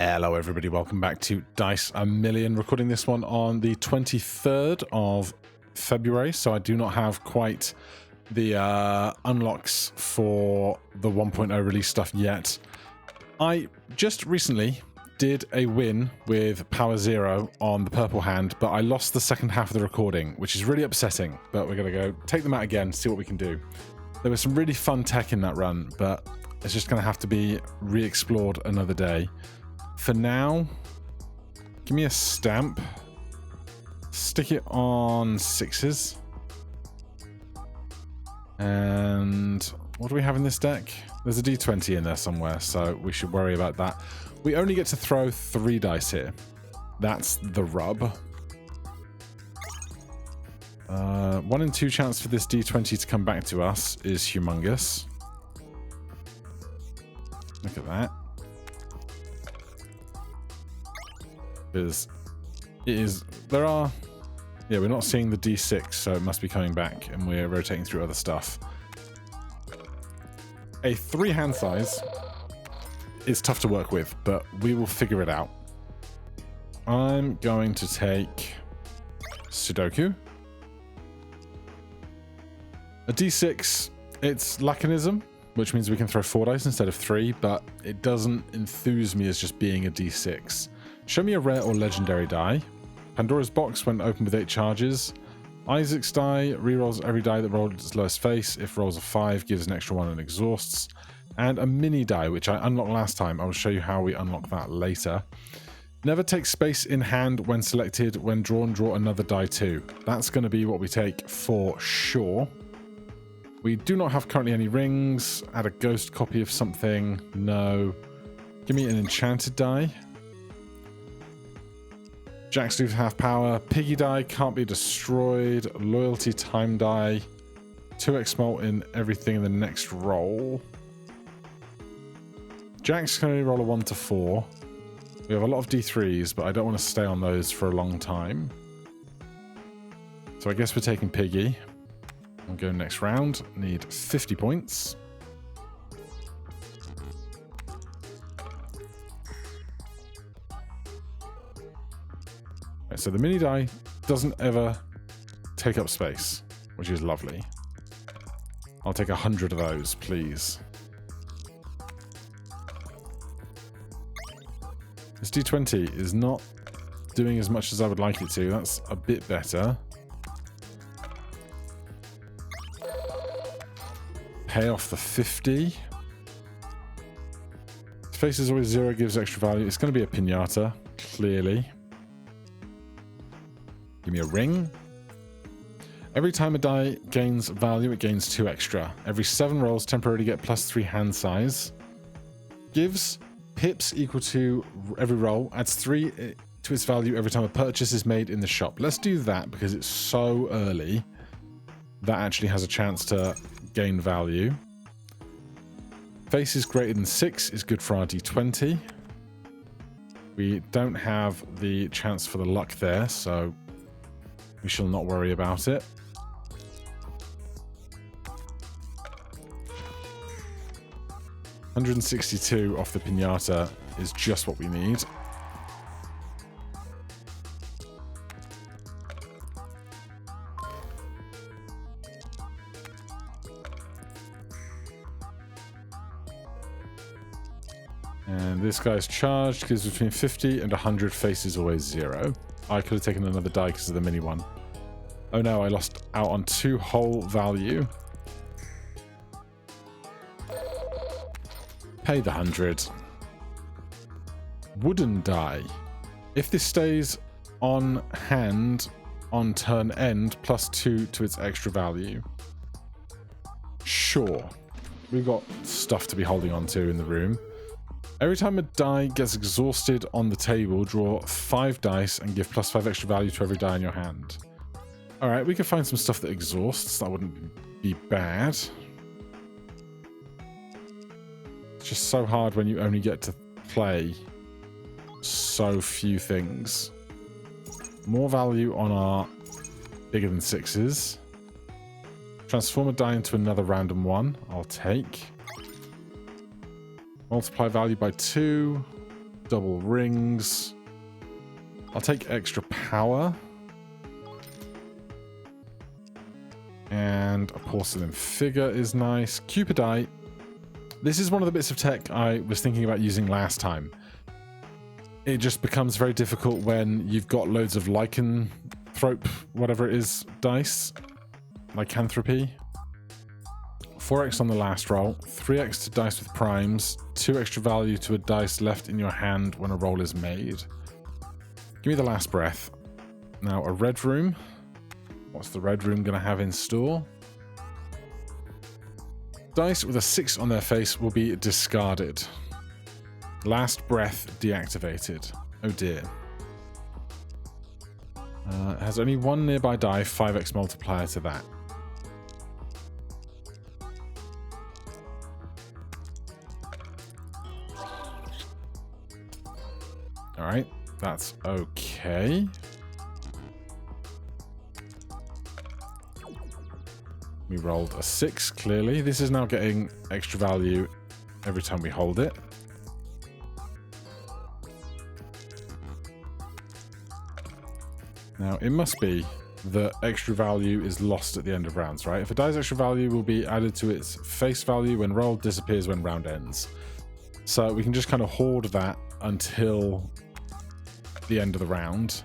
Hello everybody, welcome back to Dice A Million. Recording this one on the 23rd of February, so I do not have quite the unlocks for the 1.0 release stuff yet. I just recently did a win with Power Zero on the purple hand, but I lost the second half of the recording, which is really upsetting, but we're going to go take them out again, see what we can do. There was some really fun tech in that run, but it's just going to have to be re-explored another day. For now, give me a stamp. Stick it on 6s. And what do we have in this deck? There's a D20 in there somewhere, so we should worry about that. We only get to throw 3 dice here. That's the rub. 1 in 2 chance for this D20 to come back to us is humongous. Look at that. Because it is, there are, yeah, we're not seeing the D6, so it must be coming back, and we're rotating through other stuff. A 3 hand size is tough to work with, but we will figure it out. I'm going to take Sudoku. A D6, it's Laconism, which means we can throw 4 dice instead of 3, but it doesn't enthuse me as just being a D6. Show me a rare or legendary die. Pandora's box when opened with 8 charges. Isaac's die rerolls every die that rolled its lowest face. If rolls a 5, gives an extra 1 and exhausts. And a mini die, which I unlocked last time. I will show you how we unlock that later. Never take space in hand when selected. When drawn, draw another die too. That's going to be what we take for sure. We do not have currently any rings. Add a ghost copy of something. No. Give me an enchanted die. Jack's lose half power. Piggy die can't be destroyed. Loyalty time die. 2x mult in everything in the next roll. Jack's can only roll a 1 to 4. We have a lot of D3s, but I don't want to stay on those for a long time. So I guess we're taking Piggy. We'll go next round. Need 50 points. So the mini die doesn't ever take up space, which is lovely. I'll take 100 of those, please. This D20 is not doing as much as I would like it to. That's a bit better. Pay off the 50. Face is always 0, gives extra value. It's going to be a pinata, clearly. Give me a ring. Every time a die gains value, it gains 2 extra. Every 7 rolls, temporarily get +3 hand size. Gives pips equal to every roll. Adds 3 to its value every time a purchase is made in the shop. Let's do that because it's so early. That actually has a chance to gain value. Faces greater than 6 is good for our D20. We don't have the chance for the luck there, so we shall not worry about it. $162 off the pinata is just what we need. And this guy's charged, gives between 50 and 100, faces always 0. I could have taken another die because of the mini one. Oh no, I lost out on 2 whole value. Pay the 100. Wooden die. If this stays on hand on turn end, +2 to its extra value. Sure. We've got stuff to be holding on to in the room. Every time a die gets exhausted on the table, draw 5 dice and give +5 extra value to every die in your hand. Alright, we can find some stuff that exhausts. That wouldn't be bad. It's just so hard when you only get to play so few things. More value on our bigger than 6s. Transform a die into another random one. I'll take. Multiply value by 2. Double rings. I'll take extra power. And a porcelain figure is nice. Cupidite. This is one of the bits of tech I was thinking about using last time. It just becomes very difficult when you've got loads of lycanthrope, whatever it is, dice. Lycanthropy. 4x on the last roll, 3x to dice with primes, 2 extra value to a dice left in your hand when a roll is made. Give me the last breath. Now a red room. What's the red room going to have in store? Dice with a 6 on their face will be discarded. Last breath deactivated. Oh dear. It has only one nearby die, 5x multiplier to that. Alright, that's okay. We rolled a 6, clearly. This is now getting extra value every time we hold it. Now, it must be that extra value is lost at the end of rounds, right? If a die's extra value will be added to its face value when rolled, disappears when round ends. So we can just kind of hoard that until the end of the round.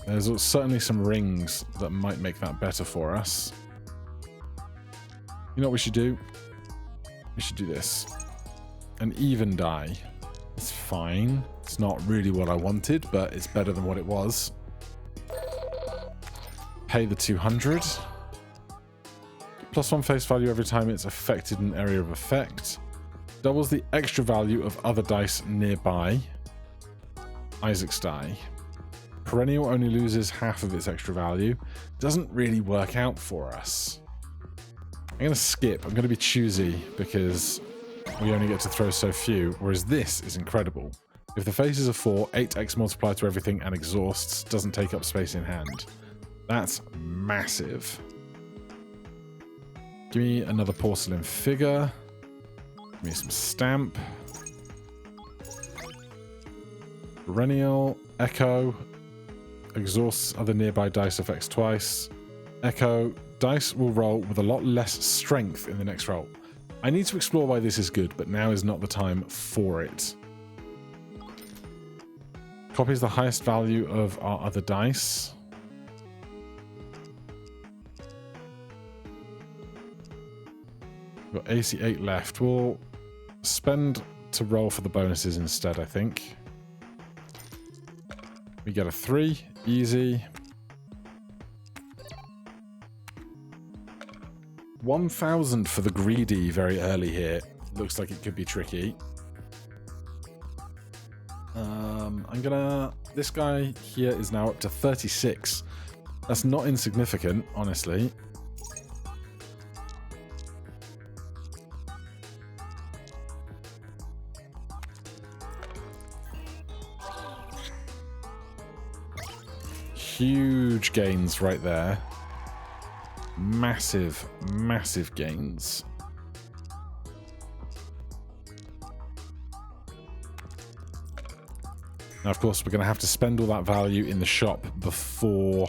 There's certainly some rings that might make that better for us. You know what we should do? We should do this. An even die. It's fine. It's not really what I wanted, but it's better than what it was. Pay the 200. +1 face value every time it's affected an area of effect. Doubles the extra value of other dice nearby. Isaac's die. Perennial only loses half of its extra value. Doesn't really work out for us. I'm going to skip. I'm going to be choosy because we only get to throw so few, whereas this is incredible. If the face is a 4, 8x multiply to everything and exhausts, doesn't take up space in hand. That's massive. Give me another porcelain figure. Give me some stamp. Perennial, echo, exhausts other nearby dice effects twice. Echo, dice will roll with a lot less strength in the next roll. I need to explore why this is good, but now is not the time for it. Copies the highest value of our other dice. We've got AC 8 left. We'll spend to roll for the bonuses instead, I think. We get a 3. Easy. 1,000 for the greedy very early here. Looks like it could be tricky. I'm gonna... This guy here is now up to 36. That's not insignificant, honestly. Huge gains right there. Massive, massive gains. Now, of course, we're going to have to spend all that value in the shop before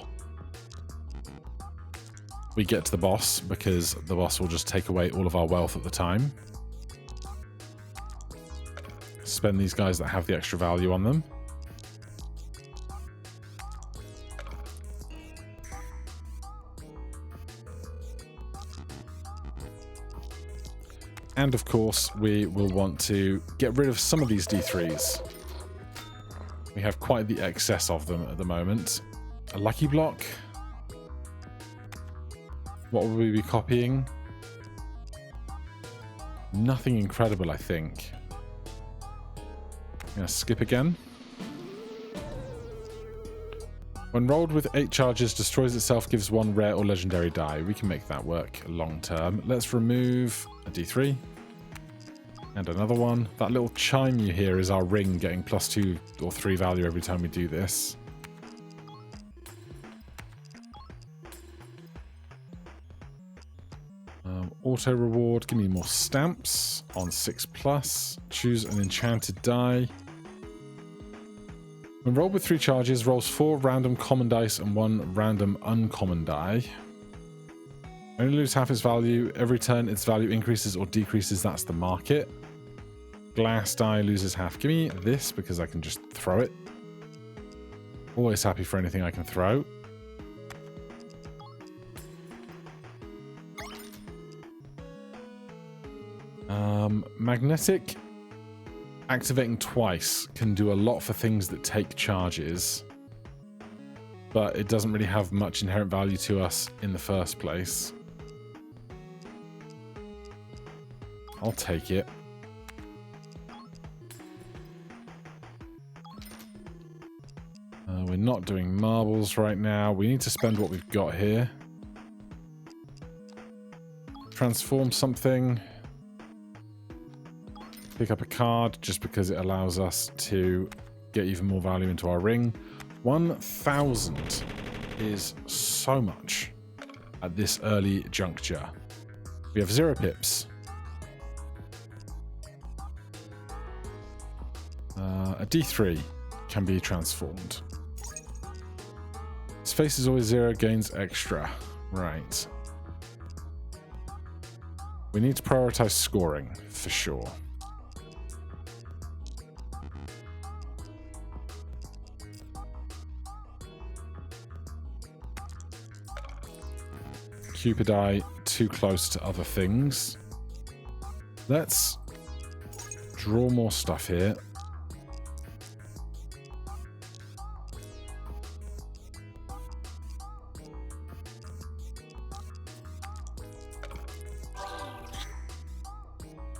we get to the boss, because the boss will just take away all of our wealth at the time. Spend these guys that have the extra value on them. And of course, we will want to get rid of some of these D3s. We have quite the excess of them at the moment. A lucky block. What will we be copying? Nothing incredible, I think. I'm going to skip again. When rolled with 8 charges, destroys itself, gives 1 rare or legendary die. We can make that work long term. Let's remove a D3. And another one. That little chime you hear is our ring getting +2 or 3 value every time we do this. Auto reward, give me more stamps on 6+. Choose an enchanted die. When rolled with 3 charges, rolls 4 random common dice and 1 random uncommon die. Only lose half its value. Every turn its value increases or decreases. That's the market. Glass die loses half. Give me this because I can just throw it. Always happy for anything I can throw. Magnetic, activating twice, can do a lot for things that take charges, but it doesn't really have much inherent value to us in the first place. I'll take it. We're not doing marbles right now. We need to spend what we've got here. Transform something. Pick up a card just because it allows us to get even more value into our ring. 1,000 is so much at this early juncture. We have 0 pips. A D3 can be transformed. Its face is always 0, gains extra. Right. We need to prioritize scoring, for sure. Cupid eye too close to other things. Let's draw more stuff here.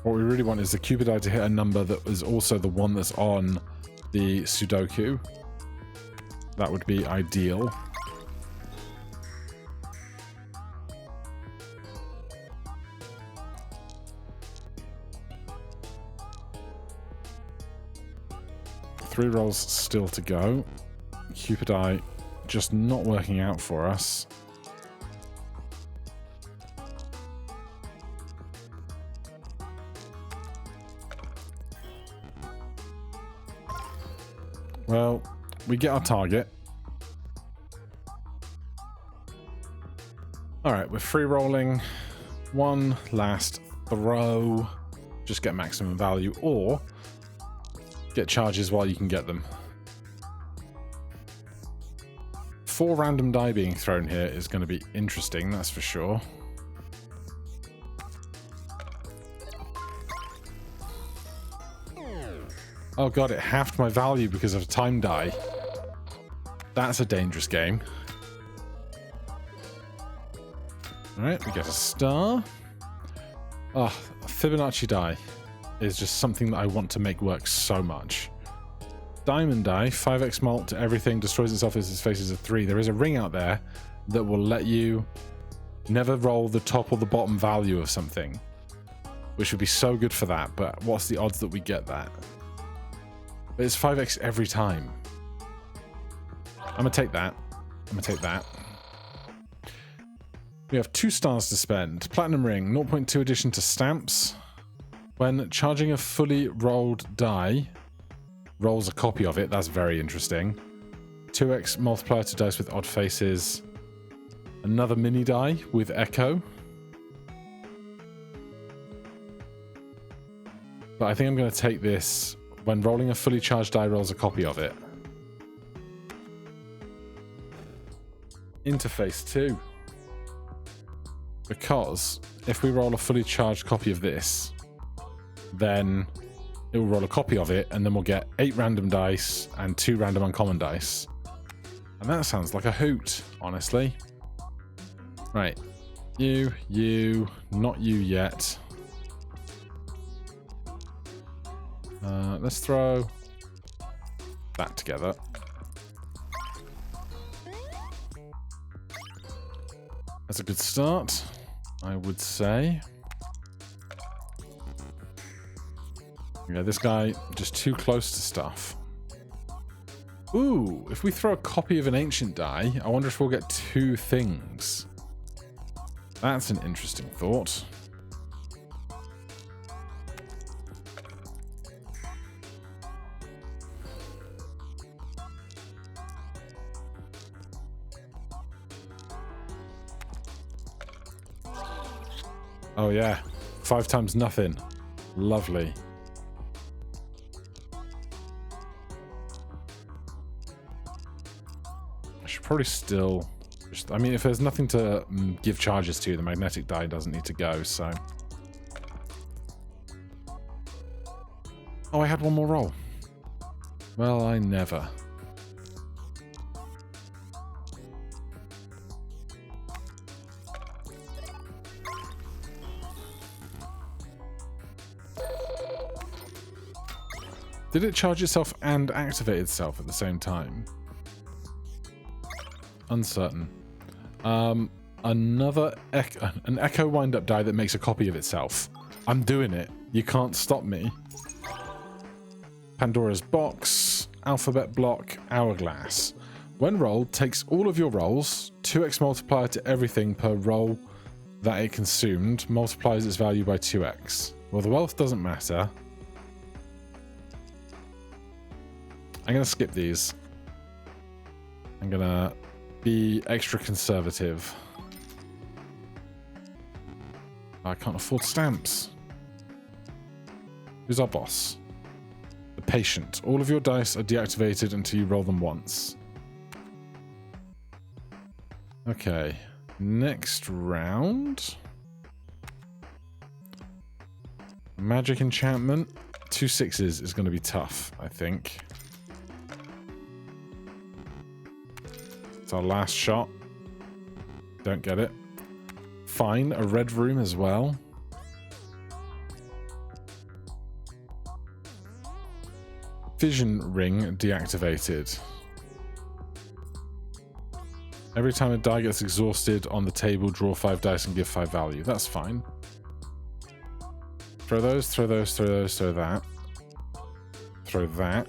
What we really want is the Cupid eye to hit a number that is also the one that's on the Sudoku. That would be ideal. Three rolls still to go. Cupid eye just not working out for us. Well, we get our target. Alright, we're free rolling. One last throw. Just get maximum value, or get charges while you can get them. 4 random die being thrown here is going to be interesting, that's for sure. Oh god, it halved my value because of a time die. That's a dangerous game. Alright, we get a star. Oh, a Fibonacci die is just something that I want to make work so much. Diamond die, 5x mult to everything, destroys itself as its face is a 3. There is a ring out there that will let you never roll the top or the bottom value of something, which would be so good for that, but what's the odds that we get that? But it's 5x every time. I'm gonna take that. I'm gonna take that. We have 2 stars to spend. Platinum ring, 0.2 addition to stamps. When charging a fully rolled die, rolls a copy of it. That's very interesting. 2x multiplier to dice with odd faces. Another mini die with echo. But I think I'm going to take this. When rolling a fully charged die, rolls a copy of it. Interface 2. Because if we roll a fully charged copy of this, then it will roll a copy of it, and then we'll get 8 random dice and 2 random uncommon dice. And that sounds like a hoot, honestly. Right. You, not you yet. Let's throw that together. That's a good start, I would say. Yeah, this guy just too close to stuff. Ooh, if we throw a copy of an ancient die, I wonder if we'll get 2 things. That's an interesting thought. Oh yeah, 5 times nothing. Lovely. I should probably still... I mean, if there's nothing to give charges to, the magnetic die doesn't need to go, so... Oh, I had one more roll. Well, I never. Did it charge itself and activate itself at the same time? Uncertain. An echo wind-up die that makes a copy of itself. I'm doing it. You can't stop me. Pandora's box, alphabet block, hourglass. When rolled, takes all of your rolls, 2x multiplier to everything per roll that it consumed, multiplies its value by 2x. Well, the wealth doesn't matter. I'm going to skip these. I'm going to be extra conservative. I can't afford stamps. Who's our boss? The patient. All of your dice are deactivated until you roll them once. Okay. Next round. Magic enchantment. 2 6s is going to be tough, I think. It's our last shot. Don't get it. Fine, a red room as well. Vision ring deactivated. Every time a die gets exhausted on the table, draw 5 dice and give 5 value. That's fine. Throw those, throw those, throw those, throw that. Throw that.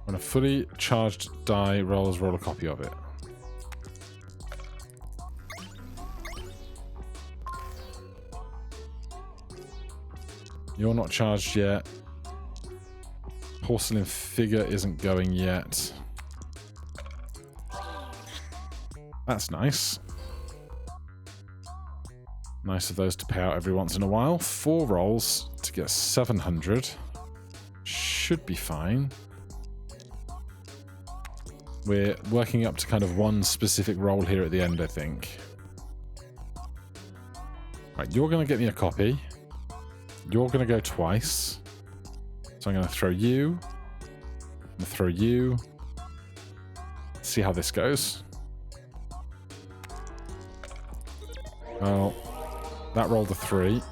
When a fully charged die rolls, roll a copy of it. You're not charged yet. Porcelain figure isn't going yet. That's nice. Nice of those to pay out every once in a while. 4 rolls to get 700. Should be fine. We're working up to kind of one specific roll here at the end, I think. Right, you're going to get me a copy. You're going to go twice. So I'm going to throw you. I'm going to throw you. See how this goes. Oh, that rolled a 3.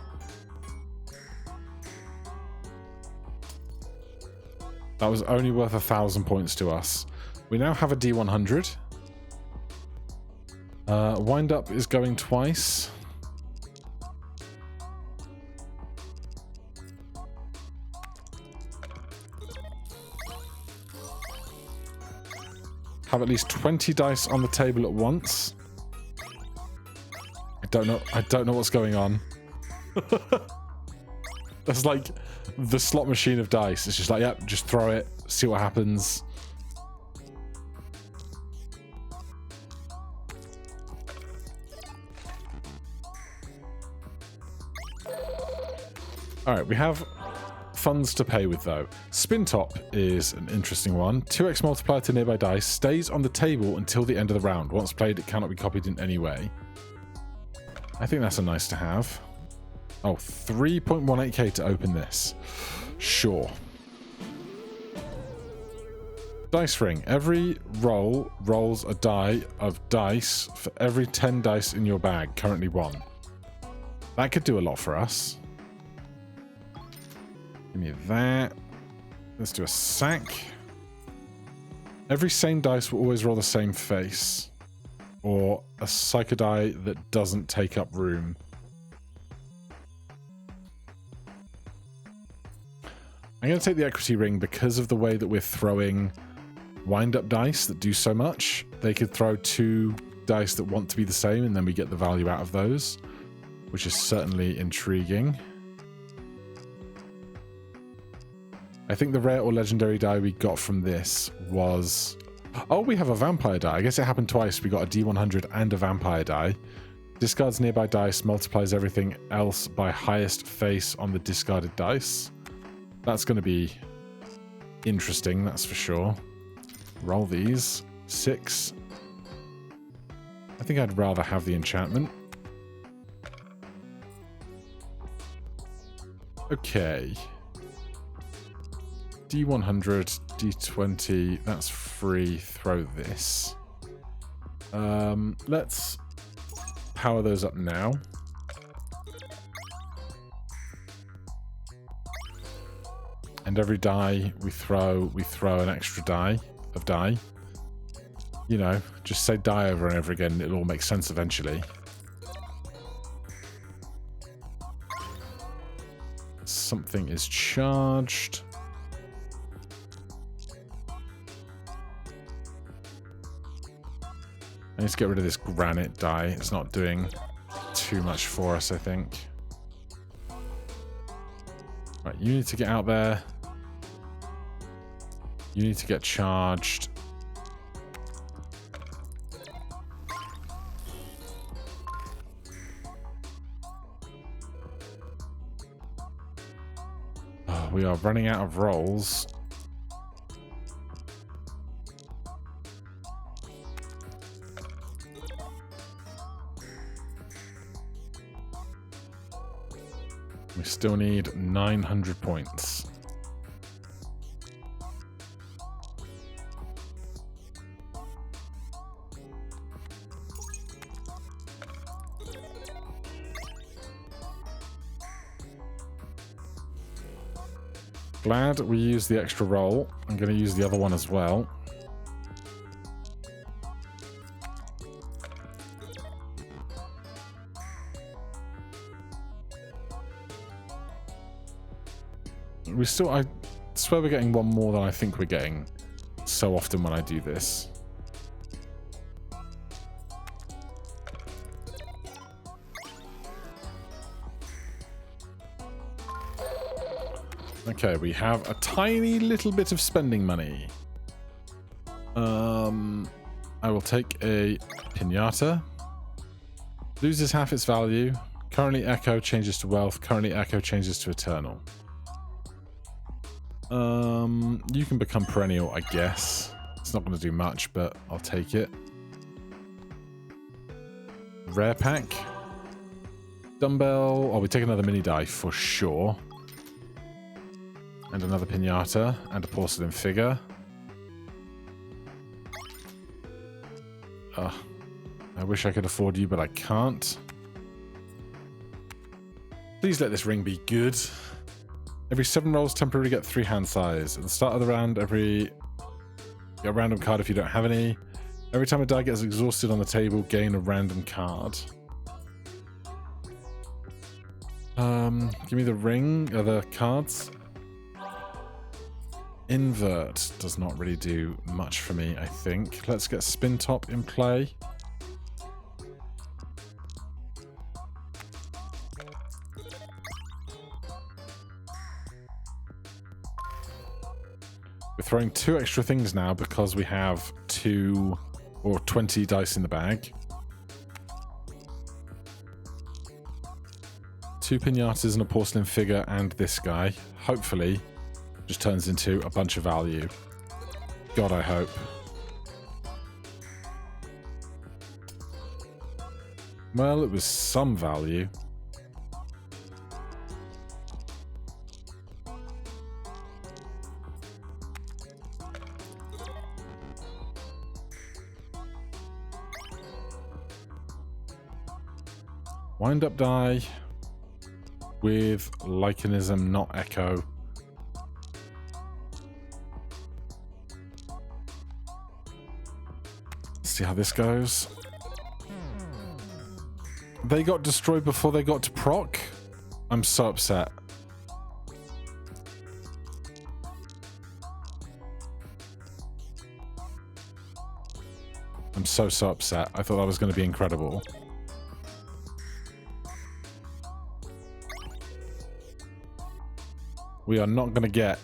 That was only worth 1,000 points to us. We now have a D100. Wind up is going twice. Have at least 20 dice on the table at once. I don't know what's going on. That's like the slot machine of dice. It's just like, yep, just throw it, see what happens. Alright, we have funds to pay with though. Spin top is an interesting one. 2x multiplier to nearby dice stays on the table until the end of the round. Once played, it cannot be copied in any way. I think that's a nice to have. Oh, 3.18k to open this. Sure. Dice ring. Every roll rolls a die of dice for every 10 dice in your bag, currently 1. That could do a lot for us. Give me that. Let's do a sack. Every same dice will always roll the same face. Or a psycho die that doesn't take up room. I'm going to take the equity ring because of the way that we're throwing wind-up dice that do so much. They could throw 2 dice that want to be the same and then we get the value out of those, which is certainly intriguing. I think the rare or legendary die we got from this was... Oh, we have a vampire die. I guess it happened twice. We got a D100 and a vampire die. Discards nearby dice, multiplies everything else by highest face on the discarded dice. That's going to be interesting, that's for sure. Roll these. 6. I think I'd rather have the enchantment. Okay. D100, D20, that's free. Throw this. Let's power those up now. And every die we throw an extra die of die. You know, just say die over and over again, it'll all make sense eventually. Something is charged. I need to get rid of this granite die. It's not doing too much for us, I think. Right, you need to get out there. You need to get charged. Oh, we are running out of rolls. We still need 900 points. Glad we used the extra roll. I'm going to use the other one as well. I swear we're getting one more than I think we're getting so often when I do this. Okay, we have a tiny little bit of spending money. I will take a pinata. Loses half its value. Currently echo changes to wealth. Currently echo changes to eternal. You can become perennial, I guess. It's not going to do much, but I'll take it. Rare pack. Dumbbell. Oh, we take another mini die for sure. And another pinata. And a porcelain figure. I wish I could afford you, but I can't. Please let this ring be good. Every 7 rolls, temporarily get 3 hand size. At the start of the round, get a random card if you don't have any. Every time a die gets exhausted on the table, gain a random card. Give me the ring, the cards. Invert does not really do much for me, I think. Let's get Spin Top in play. We're throwing 2 extra things now because we have 2 or 20 dice in the bag. 2 pinatas and a porcelain figure and this guy. Hopefully, just turns into a bunch of value. God, I hope. Well, it was some value. Wind up die with Lichenism, not Echo. Let's see how this goes. They got destroyed before they got to proc? I'm so upset. I'm so upset. I thought that was going to be incredible. We are not going to get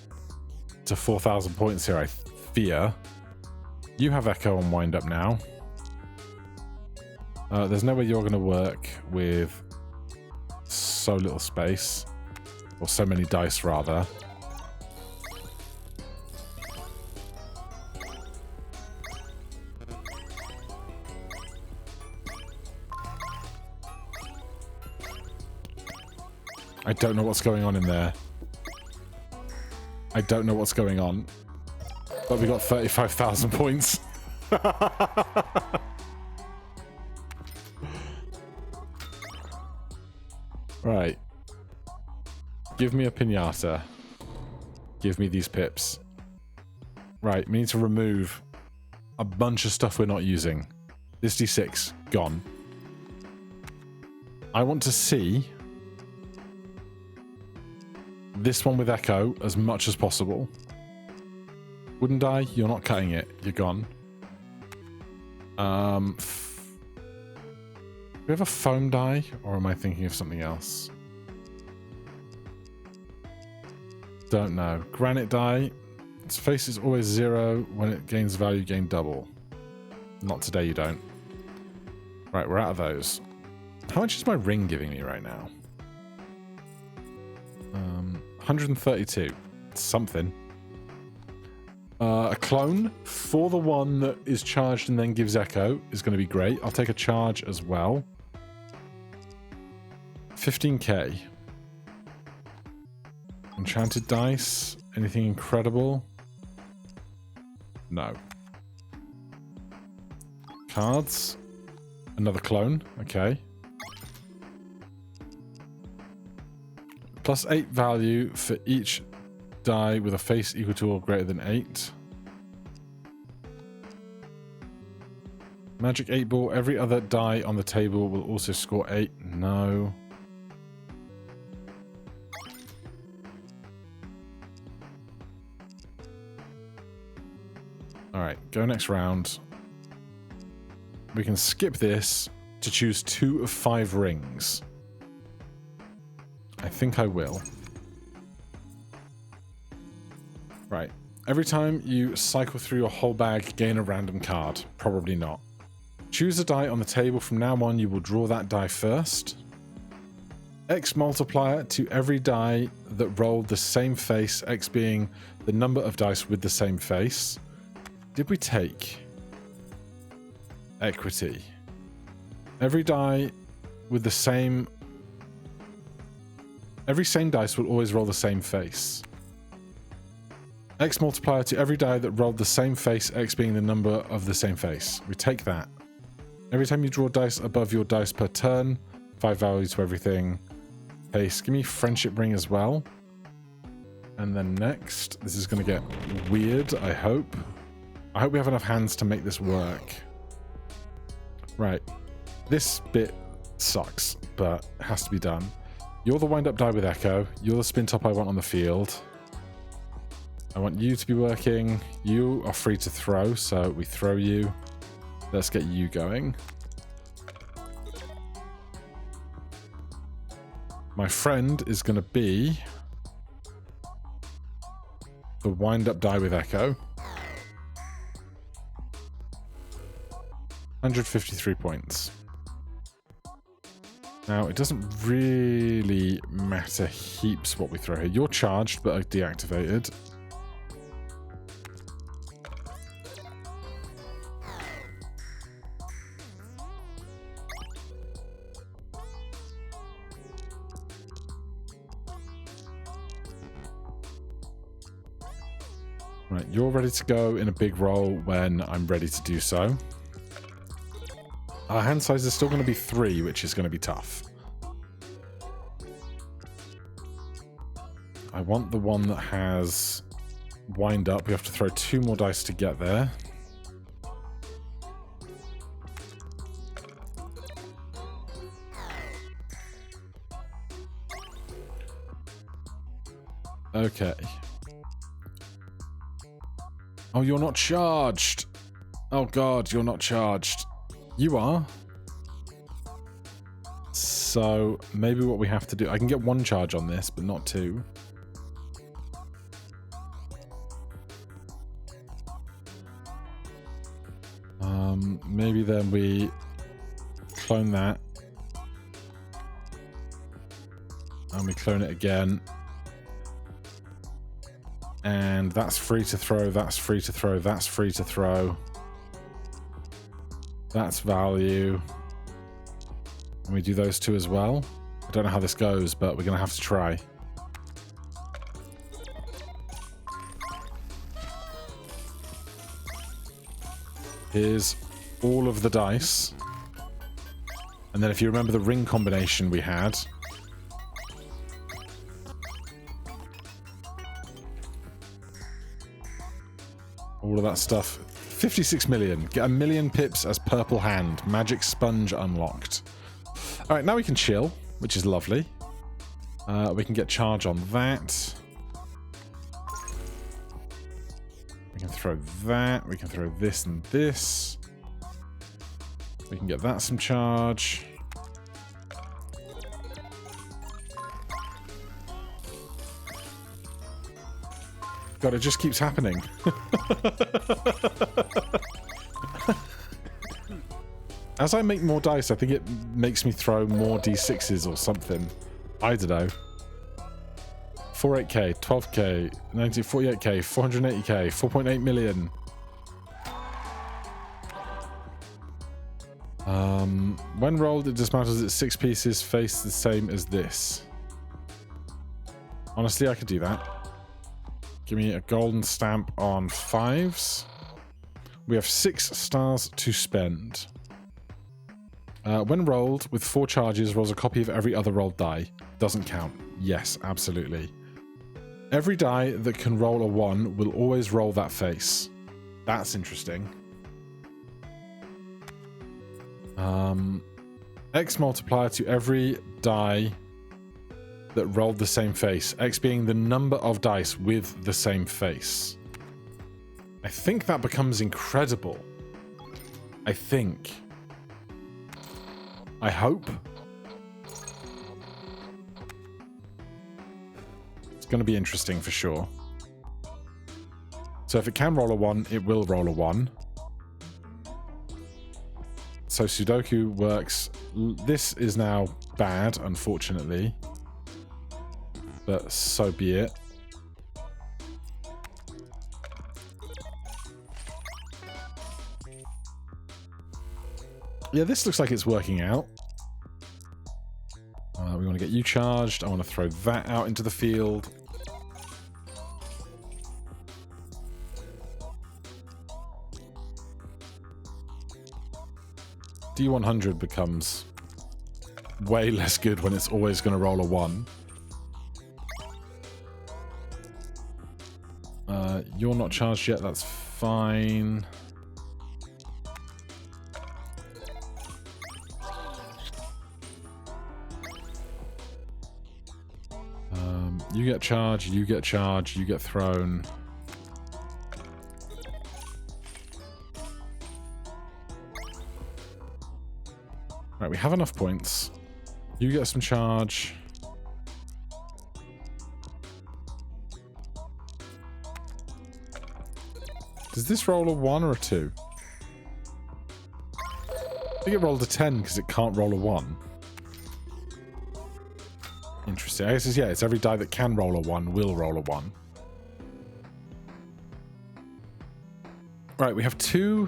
to 4,000 points here, I fear. You have Echo and Wind Up now. There's no way you're going to work with so little space. Or so many dice, rather. I don't know what's going on in there. I don't know what's going on. But we got 35,000 points. Right. Give me a piñata. Give me these pips. Right, we need to remove a bunch of stuff we're not using. This D6, gone. I want to see this one with Echo as much as possible. Wooden die, you're not cutting it. You're gone. Do we have a foam die, or am I thinking of something else? Don't know. Granite die. Its face is always 0. When it gains value, gain double. Not today, you don't. Right, we're out of those. How much is my ring giving me right now? 132. It's something. A clone for the one that is charged and then gives Echo is going to be great. I'll take a charge as well. 15k. Enchanted dice. Anything incredible? No. Cards. Another clone. Okay. Plus 8 value for each die with a face equal to or greater than 8. Magic 8 ball. Every other die on the table will also score 8. No. Alright, go next round. We can skip this to choose 2 of 5 rings. I think I will. Right. Every time you cycle through your whole bag, gain a random card. Probably not. Choose a die on the table. From now on, you will draw that die first. X multiplier to every die that rolled the same face, X being the number of dice with the same face. Did we take equity? Every die with the same... Every same dice will always roll the same face. X multiplier to every die that rolled the same face, X being the number of the same face. We take that. Every time you draw dice above your dice per turn, 5 value to everything. Face. Give me friendship ring as well. And then next, this is going to get weird, I hope. I hope we have enough hands to make this work. Right. This bit sucks, but it has to be done. You're the wind-up die with Echo. You're the spin top I want on the field. I want you to be working. You are free to throw, so we throw you. Let's get you going. My friend is going to be the wind-up die with Echo. 153 points. Now, it doesn't really matter heaps what we throw here. You're charged, but are deactivated. Right, you're ready to go in a big roll when I'm ready to do so. Our hand size is still going to be 3, which is going to be tough. I want the one that has wind up. We have to throw 2 more dice to get there. Okay. Oh, you're not charged. Oh god, you're not charged. You are. So maybe what we have to do... I can get 1 charge on this, but not 2. Maybe then we clone that. And we clone it again. And that's free to throw, that's free to throw, that's free to throw. That's value. And we do those two as well. I don't know how this goes, but we're going to have to try. Here's all of the dice. And then if you remember the ring combination we had, all of that stuff. 56 million. Get 1 million pips as purple hand. Magic sponge unlocked. Alright, now we can chill, which is lovely. We can get charge on that. We can throw that. We can throw this and this. We can get that some charge. God, it just keeps happening. As I make more dice, I think it makes me throw more d6s or something. I don't know. 48k, 12k, 48k, 480k, 4.8 million. When rolled, it dismantles its 6 pieces, face the same as this. Honestly, I could do that. Give me a golden stamp on 5s. We have 6 stars to spend. When rolled with 4 charges, rolls a copy of every other rolled die. Doesn't count. Yes, absolutely. Every die that can roll a 1 will always roll that face. That's interesting. X multiplier to every die that rolled the same face. X being the number of dice with the same face. I think that becomes incredible. I think. I hope. It's going to be interesting for sure. So if it can roll a 1, it will roll a 1. So Sudoku works. This is now bad, unfortunately. But so be it. Yeah, this looks like it's working out. We want to get you charged. I want to throw that out into the field. D100 becomes way less good when it's always going to roll a 1. You're not charged yet, that's fine. You get charged, you get charged, you get thrown. Right, we have enough points. You get some charge. Does this roll a 1 or a 2? I think it rolled a 10 because it can't roll a 1. Interesting. I guess it's, yeah, it's every die that can roll a 1 will roll a 1. Right, we have 2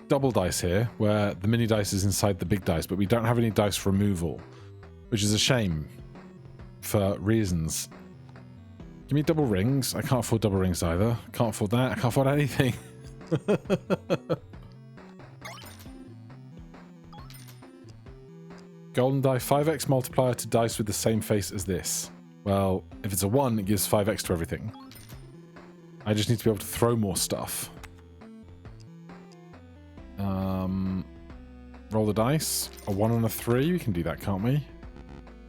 double dice here, where the mini dice is inside the big dice, but we don't have any dice removal, which is a shame for reasons. Give me double rings. I can't afford double rings either. Can't afford that. I can't afford anything. Golden die, 5x multiplier to dice with the same face as this. Well, if it's a 1, it gives 5x to everything. I just need to be able to throw more stuff. Roll the dice. A 1 and a 3. We can do that, can't we?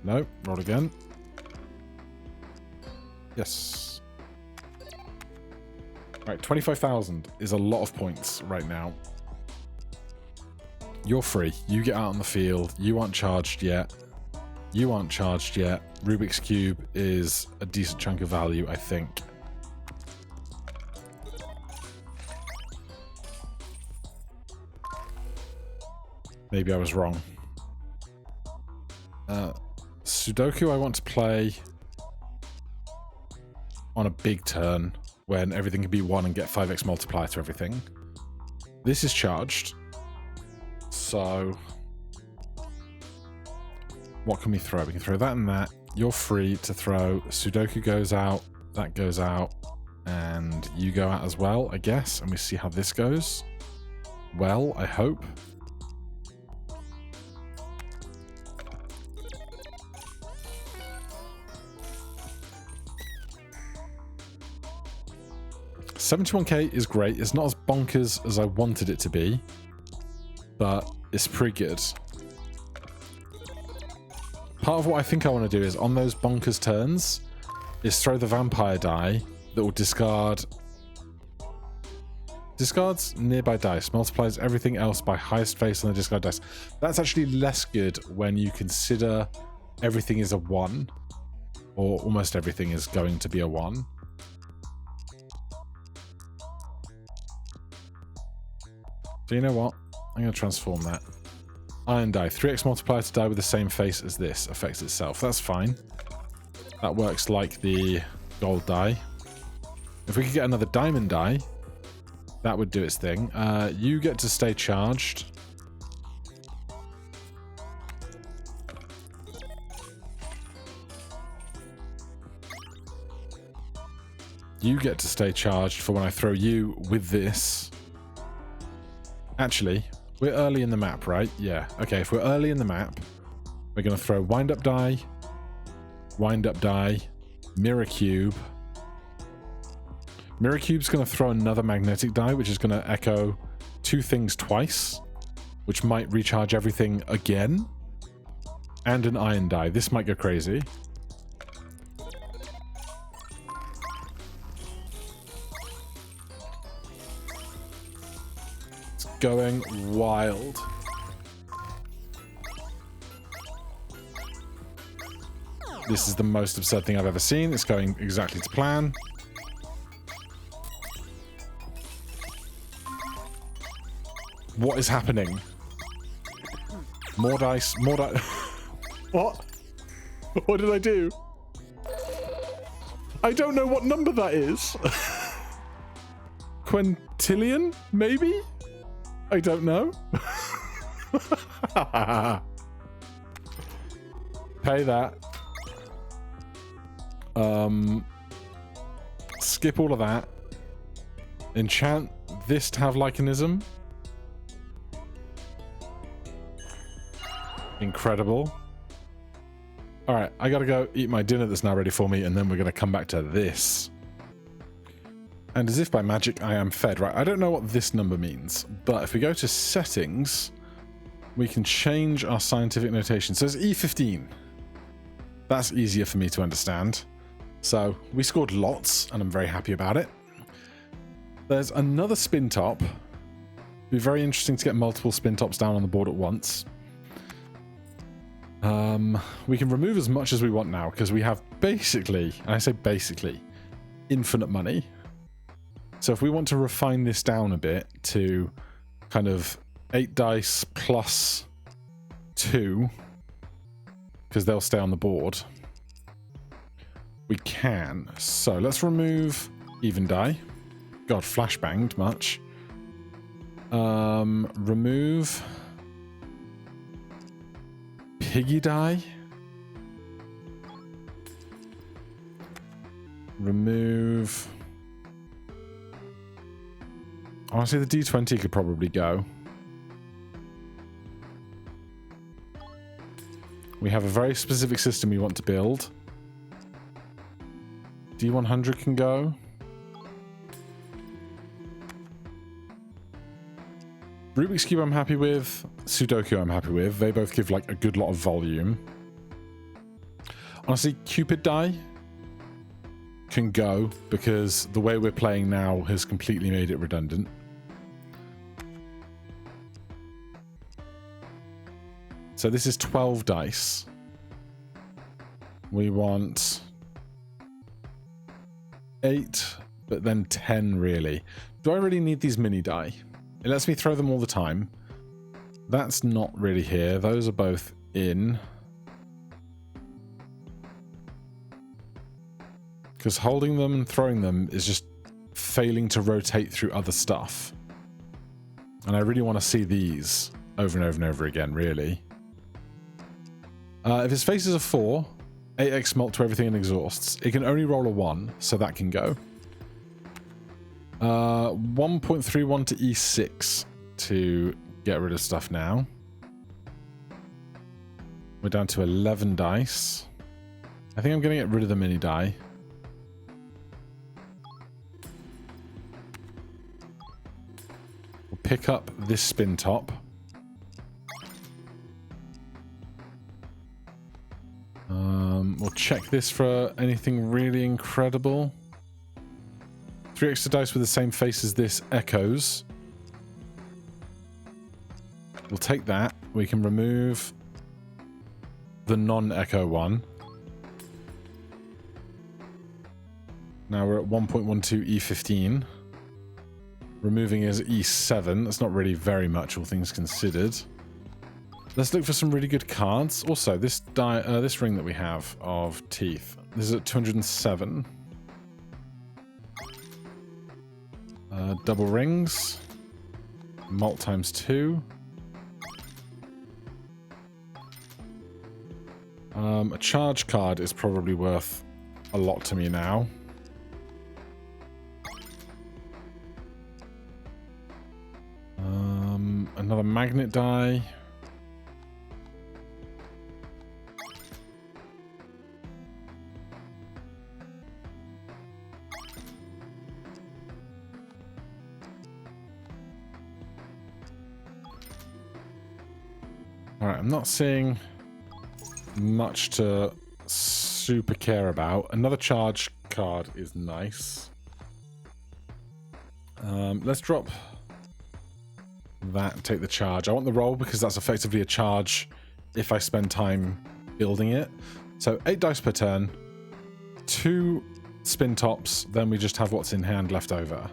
No. Roll again. Yes. Right, 25,000 is a lot of points right now. You're free. You get out on the field. You aren't charged yet. You aren't charged yet. Rubik's Cube is a decent chunk of value, I think. maybe I was wrong. Sudoku I want to play on a big turn when everything can be 1 and get 5x multiplier to everything. This is charged. So what can we throw? We can throw that and that. You're free to throw. Sudoku goes out. That goes out. And you go out as well, I guess. And we see how this goes. Well, I hope. $71k is great. It's not as bonkers as I wanted it to be, but it's pretty good. Part of what I think I want to do is on those bonkers turns is throw the vampire die that will discards nearby dice, multiplies everything else by highest face on the discard dice. That's actually less good when you consider everything is a 1, or almost everything is going to be a 1. So you know what? I'm going to transform that. Iron die. 3x multiplier to die with the same face as this affects itself. That's fine. That works like the gold die. If we could get another diamond die, that would do its thing. You get to stay charged. You get to stay charged for when I throw you with this. Actually, we're early in the map, right? Yeah. Okay, if we're early in the map, we're going to throw wind up die, mirror cube. Mirror cube's going to throw another magnetic die, which is going to echo 2 things twice, which might recharge everything again, and an iron die. This might go crazy. Going wild. This is the most absurd thing I've ever seen. It's going exactly to plan. What is happening? More dice, more dice. What? What did I do? I don't know what number that is. Quintillion, maybe? I don't know. Pay that. Skip all of that. Enchant this to have Lycanism. Incredible. Alright, I gotta go eat my dinner that's now ready for me, and then we're gonna come back to this. And as if by magic, I am fed. Right, I don't know what this number means, but if we go to settings, we can change our scientific notation. So it's E15. That's easier for me to understand. So we scored lots, and I'm very happy about it. There's another spin top. It'd be very interesting to get multiple spin tops down on the board at once. We can remove as much as we want now, because we have basically, and I say basically, infinite money. So if we want to refine this down a bit to kind of 8 dice plus 2, because they'll stay on the board, we can. So let's remove even die. God, flashbanged much. Remove piggy die. Remove... Honestly, the D20 could probably go. We have a very specific system we want to build. D100 can go. Rubik's Cube I'm happy with. Sudoku I'm happy with. They both give like a good lot of volume. Honestly, Cupid die can go because the way we're playing now has completely made it redundant. So this is 12 dice. We want 8, but then 10 really. Do I really need these mini die? It lets me throw them all the time. That's not really here. Those are both in. Because holding them and throwing them is just failing to rotate through other stuff. And I really want to see these over and over and over again, really. If his face is a 4, 8x mult to everything and exhausts. It can only roll a 1, so that can go. 1.31 to E6 to get rid of stuff now. We're down to 11 dice. I think I'm going to get rid of the mini die. We'll pick up this spin top. We'll check this for anything really incredible. 3 extra dice with the same face as this echoes. We'll take that. We can remove the non-echo one. Now we're at 1.12 E15. Removing is E7. That's not really very much, all things considered. Let's look for some really good cards. Also, this this ring that we have of teeth. This is at 207. Double rings. Mult times 2. A charge card is probably worth a lot to me now. Another magnet die. Alright, I'm not seeing much to super care about. Another charge card is nice. Let's drop that and take the charge. I want the roll because that's effectively a charge if I spend time building it. So 8 dice per turn, 2 spin tops, then we just have what's in hand left over.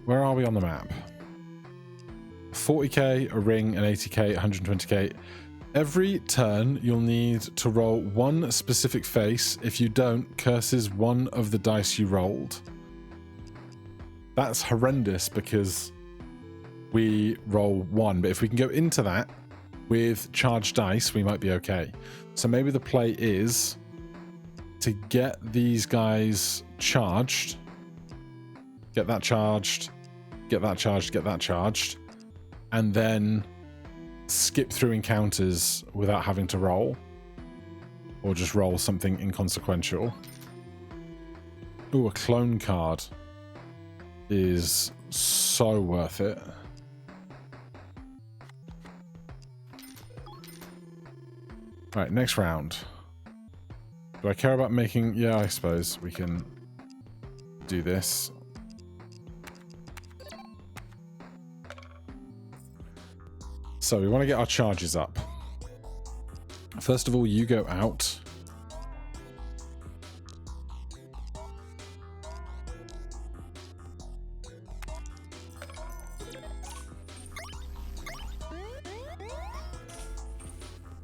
Where are we on the map? 40k, a ring, an 80k, 120k. Every turn you'll need to roll one specific face. If you don't, curses one of the dice you rolled. That's horrendous because we roll 1, but if we can go into that with charged dice, we might be okay. So maybe the play is to get these guys charged, get that charged, get that charged, get that charged, and then skip through encounters without having to roll, or just roll something inconsequential. Ooh, a clone card is so worth it. Right, next round. Do I care about making... Yeah, I suppose we can do this. So we want to get our charges up. First of all, you go out.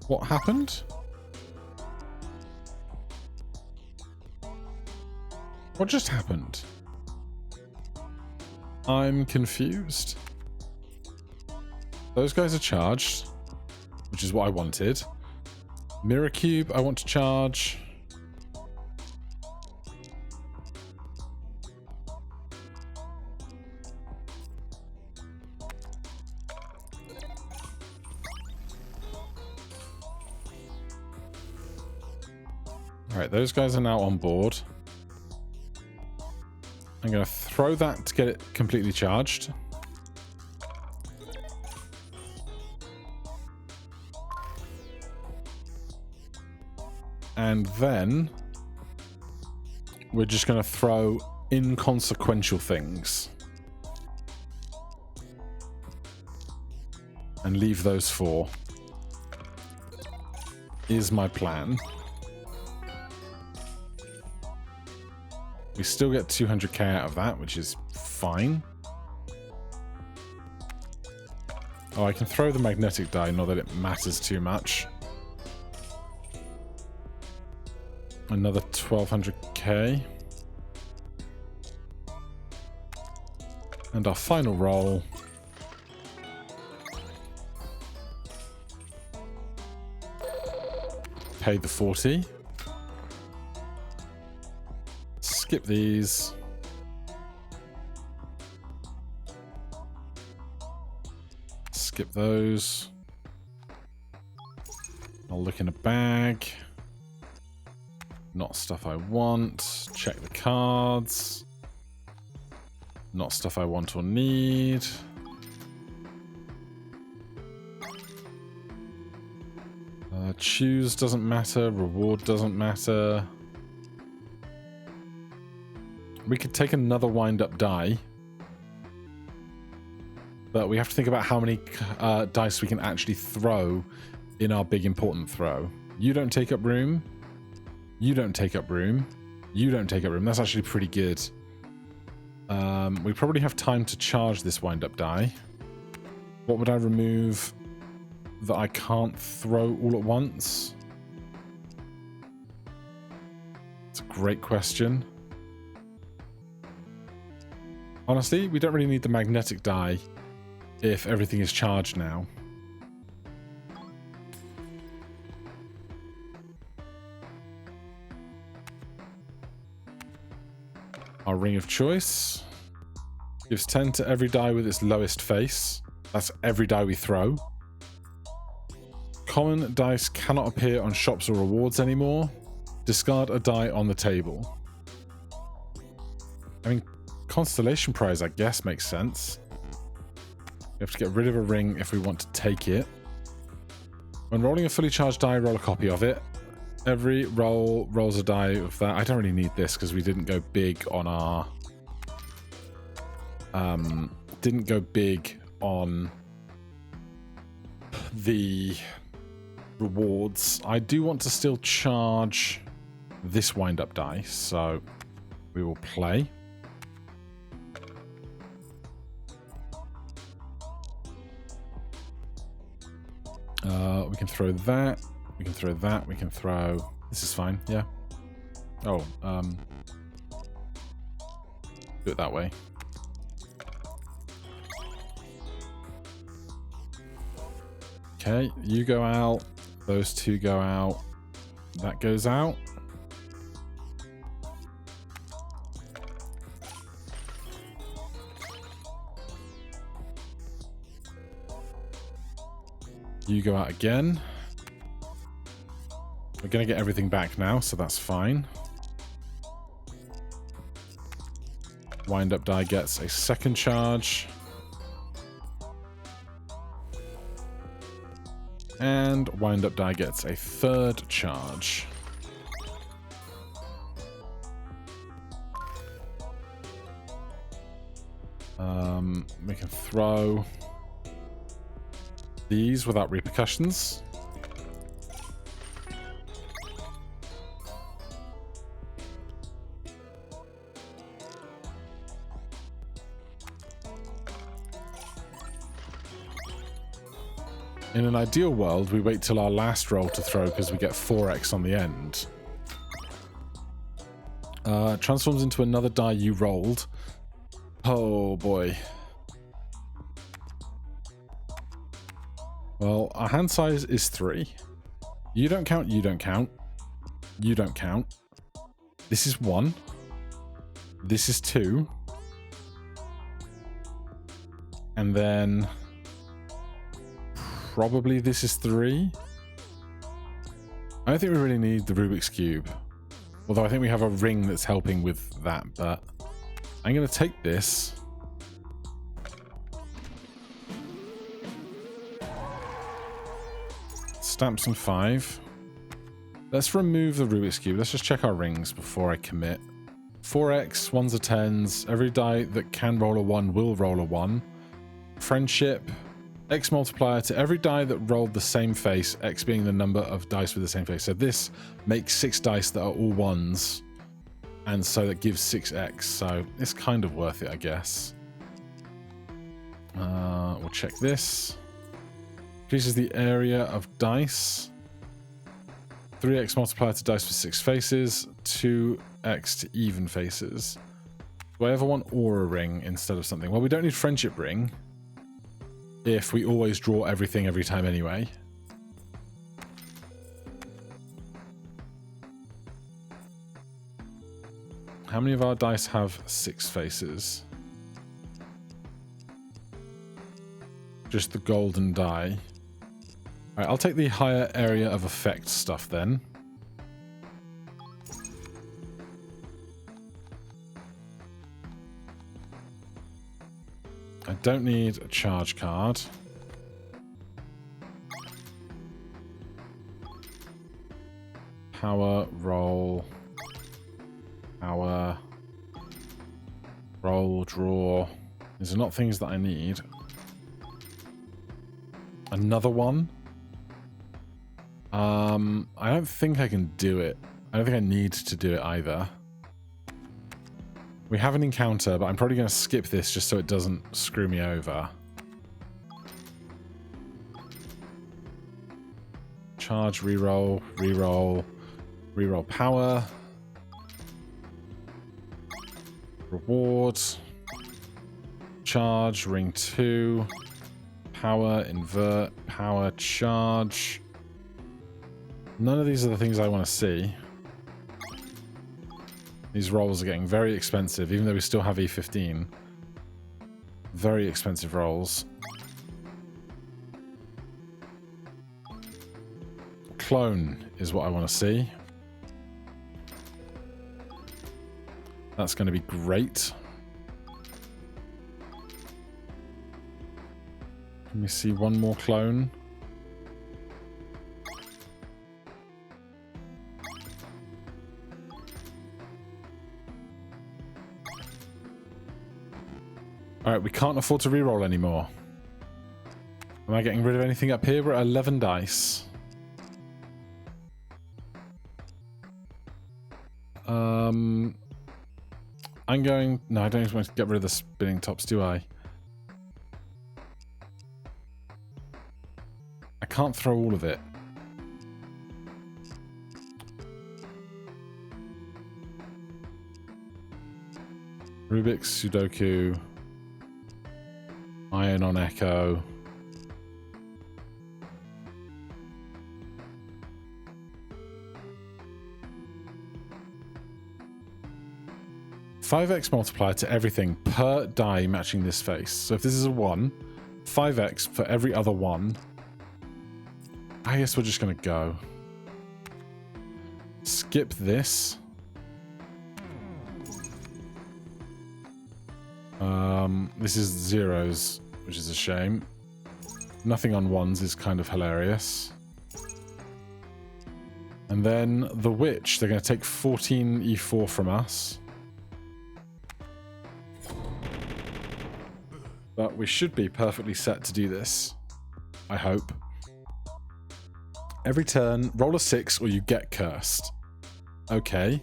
What happened? What just happened? I'm confused. Those guys are charged, which is what I wanted. Mirror Cube, I want to charge. Alright, those guys are now on board. I'm going to throw that to get it completely charged. And then we're just going to throw inconsequential things. And leave those 4. Is my plan. We still get 200k out of that, which is fine. Oh, I can throw the magnetic die, not that it matters too much. Another 1200k. And our final roll. Pay the 40. Skip these. Skip those. I'll look in a bag. Not stuff I want. Check the cards. Not stuff I want or need. Choose doesn't matter. Reward doesn't matter. We could take another wind-up die. But we have to think about how many dice we can actually throw in our big important throw. You don't take up room. You don't take up room. You don't take up room. That's actually pretty good. We probably have time to charge this wind-up die. What would I remove that I can't throw all at once? It's a great question. Honestly, we don't really need the magnetic die if everything is charged now. Our ring of choice gives 10 to every die with its lowest face. That's every die we throw. Common dice cannot appear on shops or rewards anymore. Discard a die on the table. I mean, Constellation Prize, I guess, makes sense. We have to get rid of a ring if we want to take it. When rolling a fully charged die, roll a copy of it. Every roll rolls a die of that. I don't really need this because we didn't go big on our... didn't go big on the rewards. I do want to still charge this wind-up die, so we will play. We can throw that. We can throw that. We can throw... This is fine, yeah. Oh, do it that way. Okay, you go out. Those two go out. That goes out. You go out again. We're going to get everything back now, so that's fine. Wind-up die gets a second charge. And wind-up die gets a third charge. We can throw these without repercussions. In an ideal world, we wait till our last roll to throw because we get 4x on the end. Transforms into another die you rolled. Oh boy. Well, our hand size is 3. You don't count, you don't count. You don't count. This is 1. This is 2. And then... probably this is 3. I don't think we really need the Rubik's Cube. Although I think we have a ring that's helping with that, but... I'm going to take this. Stamps and 5. Let's remove the Rubik's Cube. Let's just check our rings before I commit. 4x, 1s are 10s. Every die that can roll a 1 will roll a 1. Friendship. X multiplier to every die that rolled the same face, X being the number of dice with the same face. So this makes 6 dice that are all 1s. And so that gives 6x. So it's kind of worth it, I guess. We'll check this. Increases the area of dice. 3x multiplier to dice for 6 faces. 2x to even faces. Do I ever want aura ring instead of something? Well, we don't need friendship ring if we always draw everything every time anyway. How many of our dice have 6 faces? Just the golden die. Alright, I'll take the higher area of effect stuff then. I don't need a charge card. Power, roll. Power. Roll, draw. These are not things that I need. Another one? I don't think I can do it. I don't think I need to do it either. We have an encounter, but I'm probably going to skip this just so it doesn't screw me over. Charge, reroll, reroll, reroll power. Reward. Charge, ring 2. Power, invert, power, charge. None of these are the things I want to see. These rolls are getting very expensive, even though we still have E15. Very expensive rolls. Clone is what I want to see. That's going to be great. Let me see one more clone. Alright, we can't afford to reroll anymore. Am I getting rid of anything up here? We're at 11 dice. I'm going... No, I don't even want to get rid of the spinning tops, do I? I can't throw all of it. Rubik's, Sudoku... Iron on Echo. $5x multiplier to everything per die matching this face. So if this is a 1, 5x for every other 1. I guess we're just going to go. Skip this. This is zeros, which is a shame. Nothing on 1s is kind of hilarious. And then the witch, they're going to take 14 E4 from us. But we should be perfectly set to do this. I hope. Every turn, roll a 6 or you get cursed. Okay.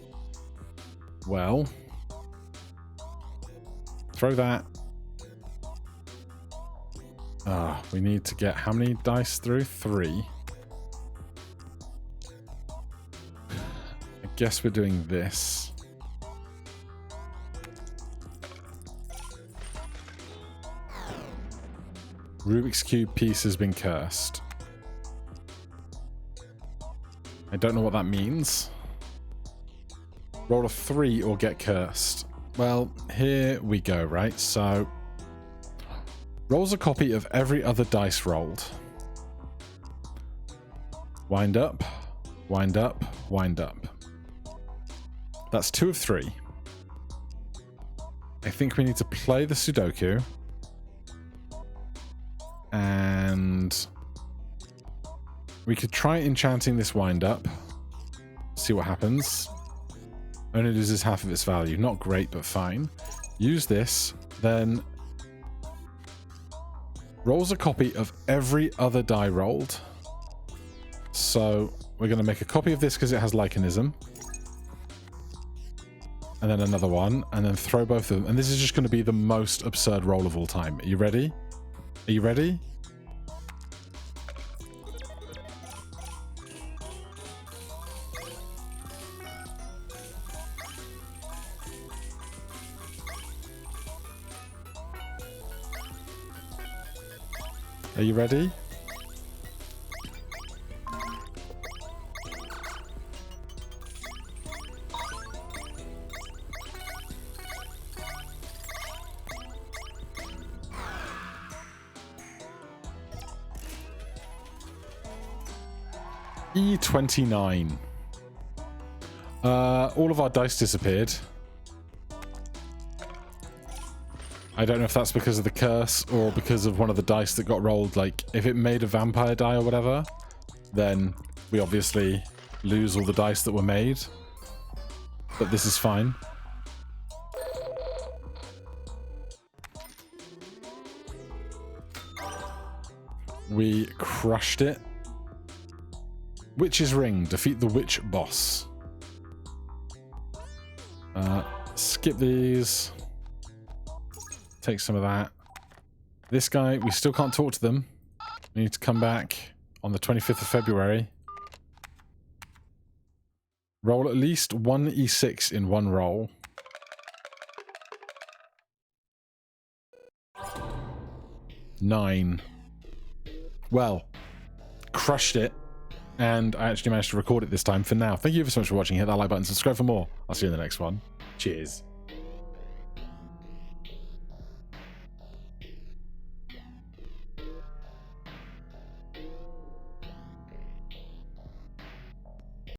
Well. Throw that. We need to get how many dice through? 3. I guess we're doing this. Rubik's Cube piece has been cursed. I don't know what that means. Roll a 3 or get cursed. Well, here we go, right? So, rolls a copy of every other dice rolled. Wind up, wind up, wind up. That's 2 of 3. I think we need to play the Sudoku. And we could try enchanting this wind up. See what happens. Only loses half of its value. Not great, but fine. Use this, then rolls a copy of every other die rolled. So we're going to make a copy of this because it has Lycanism. And then another one, and then throw both of them. And this is just going to be the most absurd roll of all time. Are you ready? Are you ready? Are you ready? E29. All of our dice disappeared. I don't know if that's because of the curse or because of one of the dice that got rolled. Like, if it made a vampire die or whatever, then we obviously lose all the dice that were made. But this is fine. We crushed it. Witch's Ring. Defeat the witch boss. Skip these. Take some of that. This guy, we still can't talk to them. We need to come back on the 25th of February. Roll at least 1 e6 in one roll. Nine. Well, crushed it. And I actually managed to record it this time for now. Thank you so much for watching. Hit that like button, subscribe for more. I'll see you in the next one. Cheers.